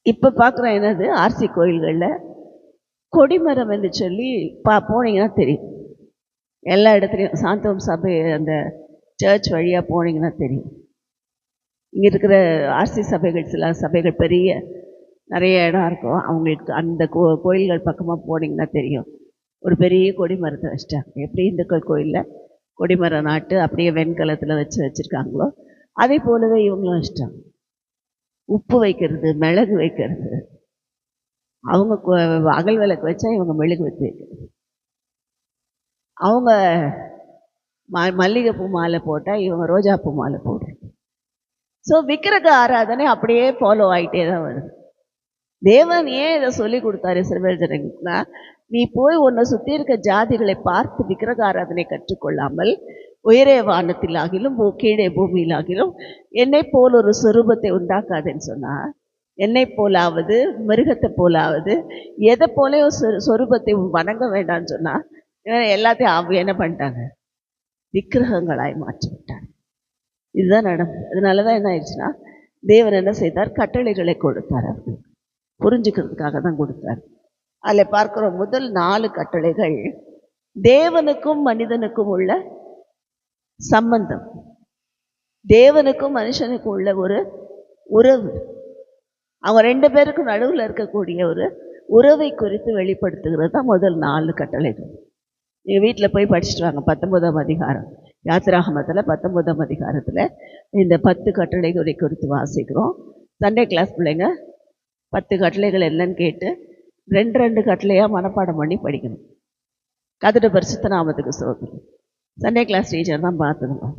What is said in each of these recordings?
இப்போ பார்க்குறோம் என்னது ஆர்சி கோயில்களில் கொடிமரம் என்று சொல்லி போனீங்கன்னா தெரியும். எல்லா இடத்துலையும் சாந்தோம் சபை அந்த சர்ச் வழியாக போனீங்கன்னா தெரியும். இங்கே இருக்கிற ஆர்சி சபைகள், சில சபைகள் பெரிய நிறைய இடம் இருக்கும். அவங்களுக்கு அந்த கோயில்கள் பக்கமாக போனீங்கன்னா தெரியும். ஒரு பெரிய கொடிமரத்தை வச்சிட்டாங்க. எப்படி இந்துக்கள் கோயிலில் கொடிமரம் நாட்டு அப்படியே வெண்கலத்தில் வச்சுருக்காங்களோ அதே போலவே இவங்களும் வச்சிட்டாங்க. உப்பு வைக்கிறது, மிளகு வைக்கிறது. அவங்க அகல் விளக்கு வச்சா இவங்க மெழுகு வச்சு வைக்கிறது. அவங்க மல்லிகைப்பூ மாலை போட்டால் இவங்க ரோஜாப்பூ மாலை போடுறது. ஸோ விக்கிரக ஆராதனை அப்படியே ஃபாலோ ஆகிட்டே தான் வருது. தேவன் ஏன் இதை சொல்லி கொடுத்தாரு இஸ்ரவேல் ஜனங்களுக்குன்னா, நீ போய் உன்னை சுற்றி இருக்க ஜாதிகளை பார்த்து விக்கிரக ஆராதனை கற்றுக்கொள்ளாமல் உயரே வானத்திலாகிலும் கீழே பூமியிலாகிலும் என்னை போல் ஒரு சொரூபத்தை உண்டாக்காதுன்னு சொன்னால், என்னை போலாவது மிருகத்தை போலாவது எதை போல சொரூபத்தை வணங்க வேண்டாம்னு சொன்னால் எல்லாத்தையும் என்ன பண்ணிட்டாங்க, விக்கிரகங்களாய் மாற்றி விட்டாங்க. இதுதான் நடந்தது. அதனால தான் என்ன ஆயிடுச்சுன்னா, தேவன் என்ன செய்தார், கட்டளைகளை கொடுத்தார். அவர்கள் புரிஞ்சுக்கிறதுக்காக தான் கொடுத்தார். அதில் பார்க்குற முதல் 4 கட்டளைகள் தேவனுக்கும் மனிதனுக்கும் உள்ள சம்பந்தம், தேவனுக்கும் மனுஷனுக்கும் உள்ள ஒரு உறவு, அவங்க 2 பேருக்கும் நடுவில் இருக்கக்கூடிய ஒரு உறவை குறித்து வெளிப்படுத்துகிறது தான் முதல் 4 கட்டளைகள். நீங்கள் வீட்டில் போய் படிச்சுட்டு வாங்க. 19ஆம் அதிகாரம் யாத்திராகமத்தில் 19ஆம் அதிகாரத்தில் இந்த 10 கட்டளைகளை குறித்து வாசிக்கிறோம். சண்டே கிளாஸ் பிள்ளைங்க 10 கட்டளைகள் என்னன்னு கேட்டு 2 கட்டளையாக மனப்பாடம் பண்ணி படிக்கணும். கர்த்தருடைய பரிசுத்த நாமத்துக்கு ஸ்தோத்திரம். சண்டே கிளாஸ் டீச்சர் தான் பார்த்துக்கணும்.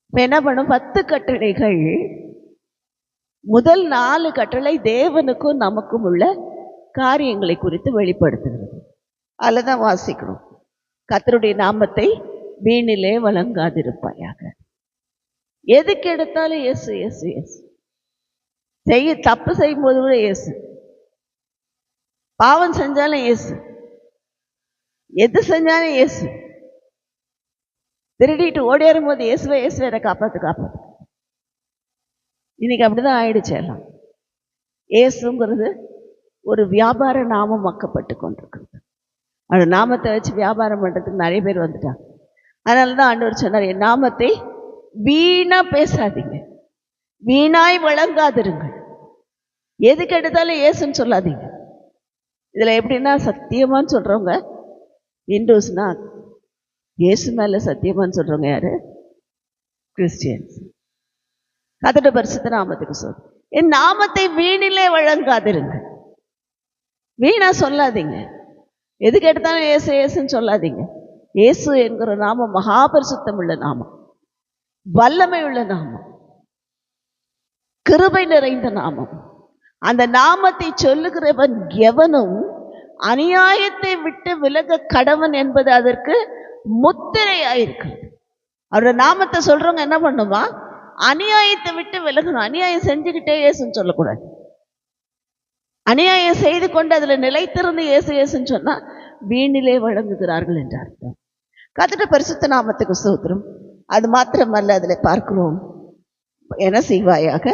இப்போ என்ன பண்ணும், 10 கட்டளைகள் முதல் 4 கட்டளை தேவனுக்கும் நமக்கும் உள்ள காரியங்களை குறித்து வெளிப்படுத்துகிறது. அதில் தான் வாசிக்கிறோம். கர்த்தருடைய நாமத்தை வீணிலே வழங்காதிருப்பாயாக. எதுக்கு எடுத்தாலும் இயேசு இயேசு இயேசு. தப்பு செய்யும் போது கூட இயேசு, பாவம் செஞ்சாலும் இயேசு, எது செஞ்சாலும் இயேசு, திருடிட்டு ஓடியாரும் போது இயேசுவை இயேசுவை என்னை காப்பாற்று. இன்னைக்கு அப்படிதான் ஆயிடுச்சு எல்லாம். இயேசுங்கிறது ஒரு வியாபார நாமம் ஆக்கப்பட்டு கொண்டிருக்கிறது. அந்த நாமத்தை வச்சு வியாபாரம் பண்ணுறதுக்கு நிறைய பேர் வந்துட்டாங்க. அதனால தான் ஆண்டவர் சொன்னார், என் நாமத்தை வீணா பேசாதீங்க, வீணாய் வழங்காதிருங்கள். எதுக்கு எடுத்தாலும் இயேசுன்னு சொல்லாதீங்க. இதில் எப்படின்னா, சத்தியமான்னு சொல்கிறவங்க இந்துஸ்னா, இயேசு மேலே சத்தியமான்னு சொல்கிறவங்க யாரு? கிறிஸ்டியன்ஸ். கர்த்தருடைய பரிசுத்த நாமத்துக்கு சொல். என் நாமத்தை வீணிலே வழங்காதிருங்க. வீணா சொல்லாதீங்க. எதுக்கு எடுத்தாலும் இயேசு இயேசுன்னு சொல்லாதீங்க. இயேசு என்கிற நாமம் மகாபரிசுத்தம் உள்ள நாமம், வல்லமை உள்ள நாமம், கிருபை நிறைந்த நாமம். அந்த நாமத்தை சொல்லுகிறவன் எவனும் அநியாயத்தை விட்டு விலக கடவன் என்பது அதற்கு முத்திரையாயிருக்கிறது. அவரோட நாமத்தை சொல்றவங்க என்ன பண்ணுமா, அநியாயத்தை விட்டு விலகணும். அநியாயம் செஞ்சுக்கிட்டே இயேசுன்னு சொல்லக்கூடாது. அநியாயம் செய்து கொண்டு அதில் நிலைத்திருந்து இயேசு இயேசுன்னு சொன்னா வீணிலே வழங்குகிறார்கள் என்ற அர்த்தம். கர்த்தருடைய பரிசுத்த நாமத்துக்கு ஸ்தோத்திரம். அது மாத்திரமல்ல, அதில் பார்க்கிறோம், என்ன செய்வாயாக,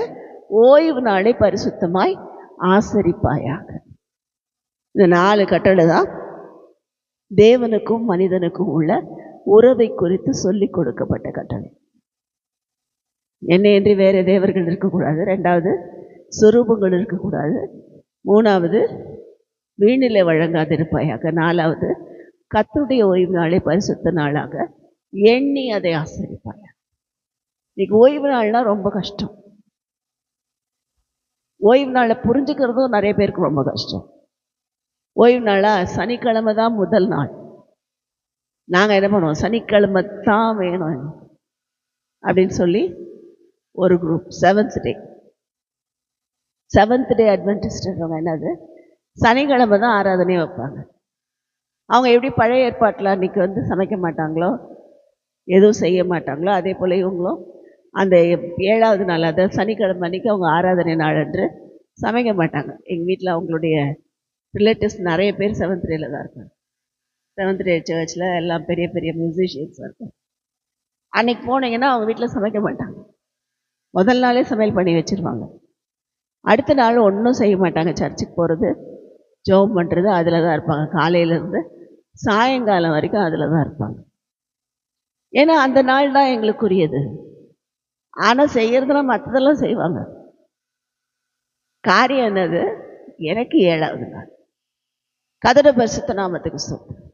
ஓய்வு நாளை பரிசுத்தமாய் ஆசரிப்பாயாக. இந்த 4 கட்டளை தான் தேவனுக்கும் மனிதனுக்கும் உள்ள உறவை குறித்து சொல்லி கொடுக்கப்பட்ட கட்டளை. என்னையின்றி வேறு தேவர்கள் இருக்கக்கூடாது. 2வது சொரூபங்கள் இருக்கக்கூடாது. 3வது வீணிலே வழங்காதிருப்பாயாக. 4வது கர்த்தருடைய ஓய்வு நாளை பரிசுத்த நாளாக எண்ணி அதை ஆசரிப்பாயாக. இன்னைக்கு ஓய்வு நாள்னா ரொம்ப கஷ்டம். ஓய்வு நாளை புரிஞ்சுக்கிறதும் நிறைய பேருக்கு ரொம்ப கஷ்டம். ஓய்வு நாளா சனிக்கிழமை தான் முதல் நாள். நாங்கள் என்ன பண்ணுவோம், சனிக்கிழமை தான் வேணும் அப்படின்னு சொல்லி ஒரு குரூப் செவன்த் டே அட்வென்டிஸ்ட்ன்றவங்க என்னது, சனிக்கிழமை தான் ஆராதனையை வைப்பாங்க. அவங்க எப்படி பழைய ஏற்பாட்டில் அன்றைக்கி சமைக்க மாட்டாங்களோ, எதுவும் செய்ய மாட்டாங்களோ, அதே போல் இவங்களும் அந்த 7வது நாள், அதாவது சனிக்கிழமை அன்றைக்கி அவங்க ஆராதனை நாள் அன்று சமைக்க மாட்டாங்க. எங்கள் வீட்டில் அவங்களுடைய ரிலேட்டிவ்ஸ் நிறைய பேர் 7th டேயில் தான் இருக்காங்க. 7th டே சர்ச்சில் எல்லாம் பெரிய பெரிய மியூசிஷியன்ஸாக இருக்கும். அன்றைக்கி போனீங்கன்னா அவங்க வீட்டில் சமைக்க மாட்டாங்க. முதல் நாளே சமையல் பண்ணி வச்சுருவாங்க. அடுத்த நாள் ஒன்றும் செய்ய மாட்டாங்க. சர்ச்சுக்கு போகிறது, ஜெபம் பண்ணுறது அதில் தான் இருப்பாங்க. காலையிலேருந்து சாயங்காலம் வரைக்கும் அதில் தான் இருப்பாங்க. ஏன்னா அந்த நாள் தான் எங்களுக்குரியது. ஆனால் செய்கிறதுலாம் மற்றதெல்லாம் செய்வாங்க. காரியம் என்னது? எனக்கு 7வது நாள். கர்த்தருடைய பரிசுத்த நாமத்துக்கு ஸ்தோத்திரம்.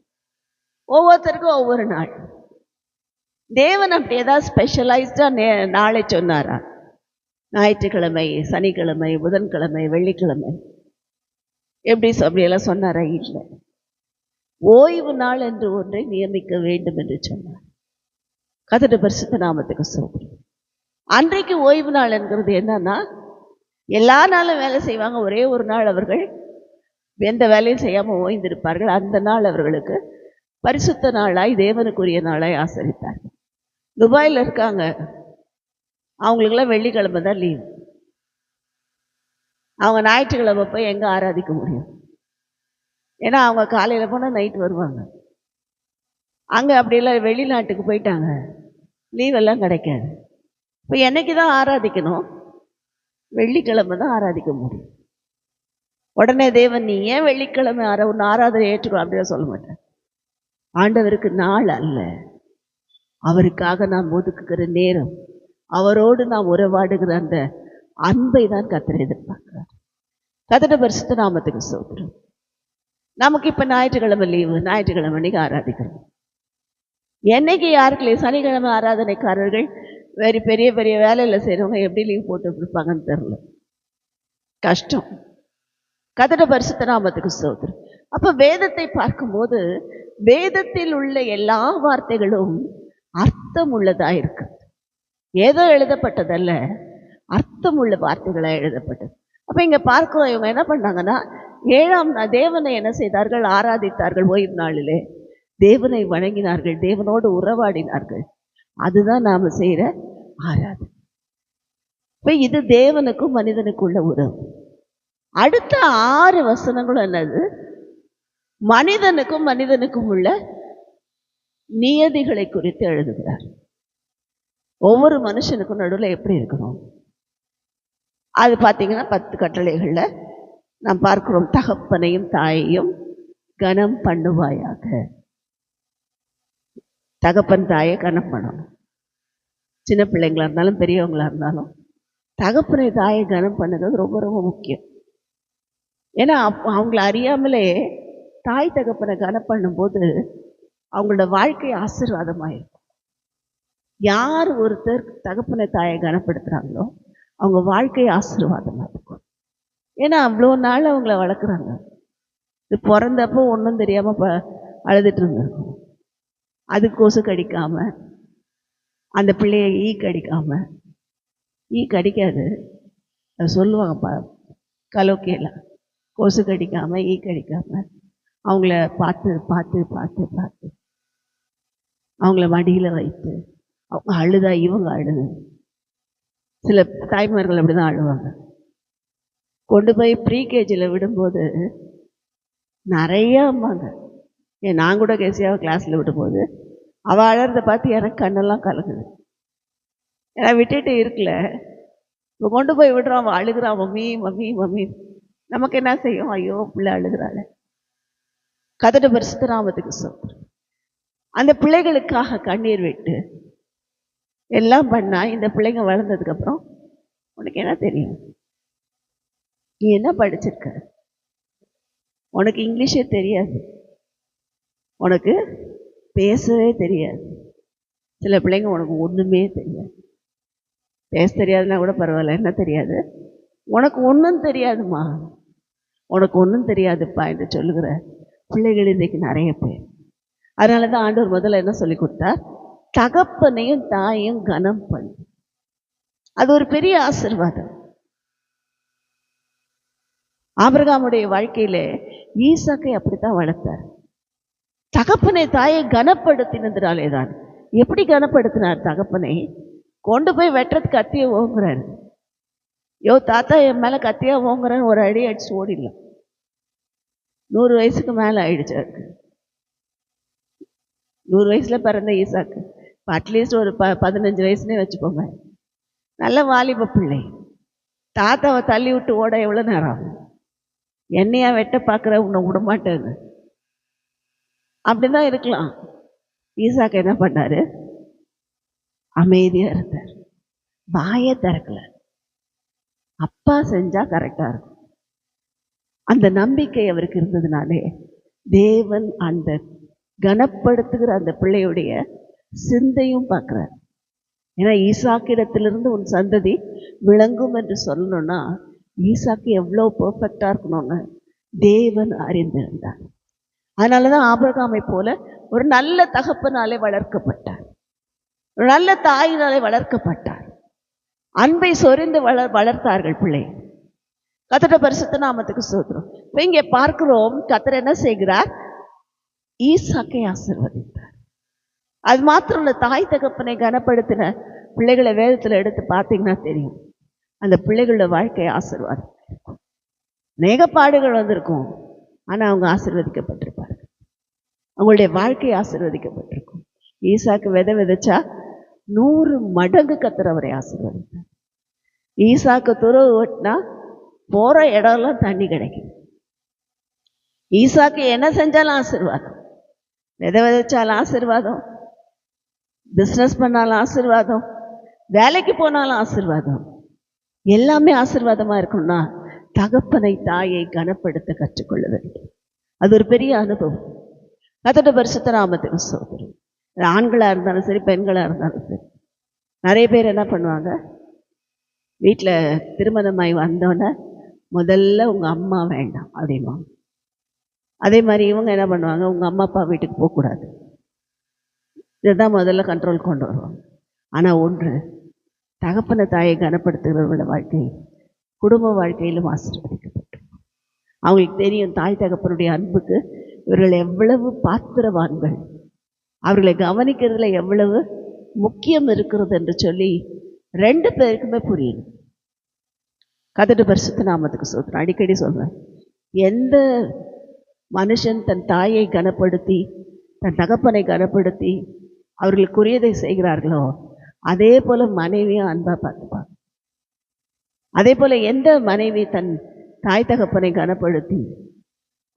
ஒவ்வொருத்தருக்கும் ஒவ்வொரு நாள். தேவன் அப்படி ஏதாவது ஸ்பெஷலைஸ்டாக நாளை சொன்னாரா? ஞாயிற்றுக்கிழமை, சனிக்கிழமை, புதன்கிழமை, வெள்ளிக்கிழமை அப்படியெல்லாம் சொன்னாரா? இல்லை. ஓய்வு நாள் என்று ஒன்றை நியமிக்க வேண்டும் என்று சொன்னார். கர்த்தருடைய பரிசுத்த நாமத்துக்கு ஸ்தோத்திரம். அன்றைக்கு ஓய்வு நாள் என்கிறது என்னன்னா, எல்லா நாளும் வேலை செய்வாங்க, ஒரே ஒரு நாள் அவர்கள் எந்த வேலையும் செய்யாமல் ஓய்ந்திருப்பார்கள். அந்த நாள் அவர்களுக்கு பரிசுத்த நாளாய், தேவனுக்குரிய நாளாய் ஆசரித்தார்கள். துபாயில் இருக்காங்க, அவங்களுக்கெல்லாம் வெள்ளிக்கிழமை தான் லீவு. அவங்க ஞாயிற்றுக்கிழமை போய் எங்கே ஆராதிக்க முடியும்? ஏன்னா அவங்க காலையில் போனால் நைட்டு வருவாங்க. அங்கே அப்படியெல்லாம் வெளிநாட்டுக்கு போயிட்டாங்க, லீவெல்லாம் கிடைக்காது. இப்போ என்னைக்கு தான் ஆராதிக்கணும்? வெள்ளிக்கிழமை தான் ஆராதிக்க முடியும். உடனே தேவன், நீ ஏன் வெள்ளிக்கிழமை உன் ஆராதனை ஏற்றுக்கோ அப்படிலாம் சொல்ல மாட்டேன். ஆண்டவருக்கு நாள் அல்ல, அவருக்காக நாம் ஒதுக்குகிற நேரம், அவரோடு நாம் உறவாடுகிற அந்த அன்பை தான் கர்த்தர் எதிர்பார்க்கிறார். கர்த்தருடைய பரிசுத்த நாமத்துக்கு ஸ்தோத்திரம். நமக்கு இப்போ ஞாயிற்றுக்கிழமை லீவு, ஞாயிற்றுக்கிழமை அன்னைக்கு ஆராதிக்கிறோம். என்னைக்கு யாருக்கு லீவ்? சனிக்கிழமை ஆராதனைக்காரர்கள் வேறு பெரிய பெரிய வேலையில் செய்கிறவங்க எப்படி லீவ் போட்டு இருப்பாங்கன்னு தெரில, கஷ்டம். கர்த்தருடைய பரிசுத்த நாமத்துக்கு ஸ்தோத்திரம். அப்போ வேதத்தை பார்க்கும்போது வேதத்தில் உள்ள எல்லா வார்த்தைகளும் அர்த்தம் உள்ளதாக இருக்கு. ஏதோ எழுதப்பட்டதல்ல, அர்த்தம் உள்ள வார்த்தைகளாக எழுதப்பட்டது. அப்போ இங்கே பார்க்கிறோம், இவங்க என்ன பண்ணாங்கன்னா, 7ஆம் நாள் தேவனை என்ன செய்தார்கள்? ஆராதித்தார்கள். ஓய்வு நாளிலே தேவனை வணங்கினார்கள், தேவனோடு உறவாடினார்கள். அதுதான் நாம் செய்கிற ஆராதனை. இப்போ இது தேவனுக்கும் மனிதனுக்குள்ள உறவு. அடுத்த 6 வசனங்களும் என்னது? மனிதனுக்கும் மனிதனுக்கும் உள்ள நியதிகளை குறித்து எழுதுகிறார். ஒவ்வொரு மனுஷனுக்கும் நடுவில் எப்படி இருக்கணும் அது பார்த்தீங்கன்னா 10 கட்டளைகளில் நாம் பார்க்கிறோம். தகப்பனையும் தாயையும் கனம் பண்ணுவாயாக. தகப்பன் தாயை கனம் பண்ணணும். சின்ன பிள்ளைங்களா இருந்தாலும் பெரியவங்களா இருந்தாலும் தகப்பனை தாயை கனம் பண்ணுறது ரொம்ப ரொம்ப முக்கியம். ஏன்னா அவங்கள அறியாமலே தாய் தகப்பனை கனம் பண்ணும்போது அவங்களோட வாழ்க்கை ஆசீர்வாதமாக இருக்கும். யார் ஒருத்தர் தகப்பனை தாயை கனப்படுத்துகிறாங்களோ அவங்க வாழ்க்கை ஆசீர்வாதமாக இருக்கும். ஏன்னா அவ்வளோ நாள் அவங்கள வளர்க்குறாங்க. இது பிறந்தப்போ ஒன்றும் தெரியாமல் அழுதுட்டு இருந்திருக்கும். அது கொசு கடிக்காமல், அந்த பிள்ளைய ஈ கடிக்காமல். ஈ கடிக்காது, அது சொல்லுவாங்க கலோக்கியில், கொசு கடிக்காமல் ஈ கடிக்காமல் அவங்கள பார்த்து பார்த்து பார்த்து பார்த்து அவங்கள மடியில் வைத்து அவங்க அழுதா இவங்க அழுது. சில தாய்மார்கள் அப்படி தான் அழுவாங்க. கொண்டு போய் ப்ரீகேஜியில் விடும்போது நிறையா அம்மாங்க, நான் கூட கேசியாவை கிளாஸில் விடும்போது அவள் அழறதை பார்த்து எனக்கு கண்ணெல்லாம் கலங்குது. ஏன்னா விட்டுட்டு இருக்கல, இப்போ கொண்டு போய் விடுறான், அவன் அழுகிறான், மம்மி மம்மி மம்மி. நமக்கு என்ன செய்யும்? ஐயோ பிள்ளை அழுகிறாள். கர்த்தருடைய பரிசுத்த நாமத்துக்கு ஸ்தோத்திரம். அந்த பிள்ளைகளுக்காக கண்ணீர் விட்டு எல்லாம் பண்ணா இந்த பிள்ளைங்க வளர்ந்ததுக்கப்புறம் உனக்கு என்ன தெரியும்? நீ என்ன படிச்சிருக்க? உனக்கு இங்கிலீஷே தெரியாது, உனக்கு பேசவே தெரியாது. சில பிள்ளைங்க உனக்கு ஒன்றுமே தெரியாது. பேச தெரியாதுன்னா கூட பரவாயில்ல, என்ன தெரியாது? உனக்கு ஒன்றும் தெரியாதுமா, உனக்கு ஒன்றும் தெரியாதுப்பா என்று சொல்லுகிற பிள்ளைகள் இன்றைக்கு நிறைய பேர். அதனால தான் ஆண்டவர் முதல்ல என்ன சொல்லி கொடுத்தார்? தகப்பனையும் தாயையும் கனம் பண்ணு. அது ஒரு பெரிய ஆசீர்வாதம். ஆபிரகாமுடைய வாழ்க்கையில ஈசாக்கை அப்படித்தான் வளர்த்தார். தகப்பனை தாயை கனப்படுத்தினதுனாலே தான். எப்படி கனப்படுத்தினார்? தகப்பனை கொண்டு போய் வெட்டுறதுக்கு கத்தியை ஓங்குறாரு. தாத்தா என் மேலே கத்தியா ஓங்குறேன்னு ஒரு அடி அடிச்சு ஓடிடலாம். 100 வயசுக்கு மேலே ஆயிடுச்சு அதுக்கு. 100 வயசுல பிறந்த ஈசாக்கு இப்போ அட்லீஸ்ட் ஒரு 15 வயசுனே வச்சுக்கோங்க. நல்ல வாலிப பிள்ளை. தாத்தாவை தள்ளி விட்டு ஓட எவ்வளோ நேரம் ஆகும்? என்னையா வெட்ட பார்க்குற, உன்னை விடமாட்டேன்னு அப்படிதான் இருக்கலாம். ஈசாக்கு என்ன பண்ணாரு? அமைதியா இருந்தார், வாயை திறக்கல. அப்பா செஞ்சா கரெக்டா இருக்கும். அந்த நம்பிக்கை அவருக்கு இருந்ததுனாலே தேவன் அந்த கனப்படுத்துகிற அந்த பிள்ளையுடைய சிந்தையும் பார்க்கிறார். ஏன்னா ஈசாக்கிடத்திலிருந்து உன் சந்ததி விளங்கும் என்று சொல்லணும்னா ஈசாக்கு எவ்வளோ பெர்ஃபெக்டா இருக்கணும்னு தேவன் அறிந்திருந்தார். அதனாலதான் ஆபிரகாமை போல ஒரு நல்ல தகப்பனாலே வளர்க்கப்பட்டார், ஒரு நல்ல தாயினாலே வளர்க்கப்பட்டார். அன்பை சொரிந்து வளர்த்தார்கள் பிள்ளை. கர்த்தருடைய பரிசுத்த நாமத்துக்கு ஸ்தோத்திரம். இப்ப இங்கே பார்க்கிறோம், கர்த்தர் என்ன செய்கிறார்? ஈசாக்கை ஆசீர்வதித்தார். அது மாத்திரம் இல்ல, தாய் தகப்பனை கனப்படுத்தின பிள்ளைகளை வேதத்துல எடுத்து பார்த்தீங்கன்னா தெரியும், அந்த பிள்ளைகளோட வாழ்க்கை ஆசீர்வாதம் இருக்கும். அநேக பாடுகள் வந்திருக்கும், ஆனா அவங்க ஆசீர்வதிக்கப்பட்டிருப்பார்கள். அவங்களுடைய வாழ்க்கை ஆசீர்வதிக்கப்பட்டிருக்கும். ஈசாக்கு விதைச்சா 100 மடங்கு கர்த்தர் அவரை ஆசீர்வதித்தார். ஈசாக்கு துறவு ஓட்டினா போற இடம்லாம் தண்ணி கிடைக்கும். ஈசாக்கு என்ன செஞ்சாலும் ஆசீர்வாதம், விதைச்சாலும் ஆசீர்வாதம், பிஸ்னஸ் பண்ணாலும் ஆசீர்வாதம், வேலைக்கு போனாலும் ஆசீர்வாதம். எல்லாமே ஆசீர்வாதமா இருக்கணும்னா தகப்பனை தாயை கனப்படுத்த கற்றுக்கொள்ள வேண்டும். அது ஒரு பெரிய அனுபவம். கர்த்தருடைய பரிசுத்த நாமத்துக்கு ஸ்தோத்திரம். ஆண்களா இருந்தாலும் சரி, பெண்களா இருந்தாலும் சரி, நிறைய பேர் என்ன பண்ணுவாங்க, வீட்டில் திருமணமாகி வந்தோன்னே முதல்ல உங்கள் அம்மா வேண்டாம் அப்படின்வாங்க. அதே மாதிரி இவங்க என்ன பண்ணுவாங்க, உங்கள் அம்மா அப்பா வீட்டுக்கு போகக்கூடாது, இதுதான் முதல்ல கண்ட்ரோல் கொண்டு வருவாங்க. ஆனால் ஒன்று, தகப்பனை தாயை கனப்படுத்துகிறவர்களோட வாழ்க்கை குடும்ப வாழ்க்கையிலும் ஆசீர்வதிக்கப்பட்டு அவங்களுக்கு தெரியும் தாய் தகப்பனுடைய அன்புக்கு இவர்கள் எவ்வளவு பாத்திரவான்கள், அவர்களை கவனிக்கிறதுல எவ்வளவு முக்கியம் இருக்கிறது என்று சொல்லி 2 பேருக்குமே புரியும். கர்த்தருடைய பரிசுத்த நாமத்துக்கு ஸ்தோத்திரம். அடிக்கடி சொல்றேன், எந்த மனுஷன் தன் தாயை கனப்படுத்தி தன் தகப்பனை கனப்படுத்தி அவர்களுக்குரியதை செய்கிறார்களோ அதே போல மனைவியும் அன்பா பார்த்துப்பாங்க. அதே போல எந்த மனைவி தன் தாய் தகப்பனை கனப்படுத்தி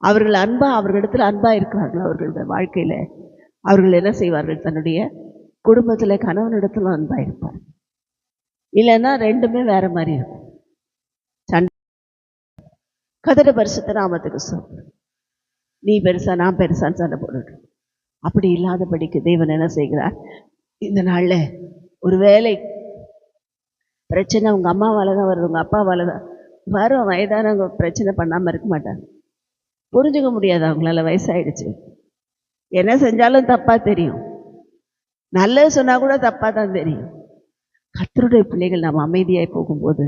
அவர்கள் அவர்களிடத்தில் அன்பா இருக்கிறார்களோ அவர்களுடைய வாழ்க்கையில அவர்கள் என்ன செய்வார்கள், தன்னுடைய குடும்பத்துல கணவனிடத்திலும் அன்பா இருப்பார். இல்லைன்னா 2மே வேற மாதிரி இருக்கும். கர்த்தருடைய பரிசுத்த நாமத்துக்கு ஸ்தோத்திரம். நீ பெருசா நான் பெருசான்னு சண்டை போட்டுட்டு அப்படி இல்லாதபடிக்கு தேவன் என்ன செய்கிறார், இந்த நாள்ல ஒருவேளை பிரச்சனை உங்க அம்மாவால தான் வருது, உங்க அப்பாவால தான் வரும், வயதானவங்க பிரச்சனை பண்ணாம இருக்க மாட்டாங்க. புரிஞ்சுக்க முடியாது அவங்களால, வயசாயிடுச்சு. என்ன செஞ்சாலும் தப்பா தெரியும், நல்லது சொன்னா கூட தப்பா தான் தெரியும். கர்த்தருடைய பிள்ளைகள் நாம் அமைதியாய் போகும்போது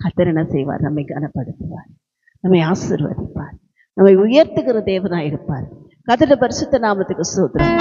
கர்த்தர் என்ன செய்வார், நம்மை கனப்படுத்துவார், நம்மை ஆசீர்வதிப்பார், நம்மை உயர்த்துகிற தேவனாய் இருப்பார். கர்த்தருடைய பரிசுத்த நாமத்துக்கு ஸ்தோத்திரம்.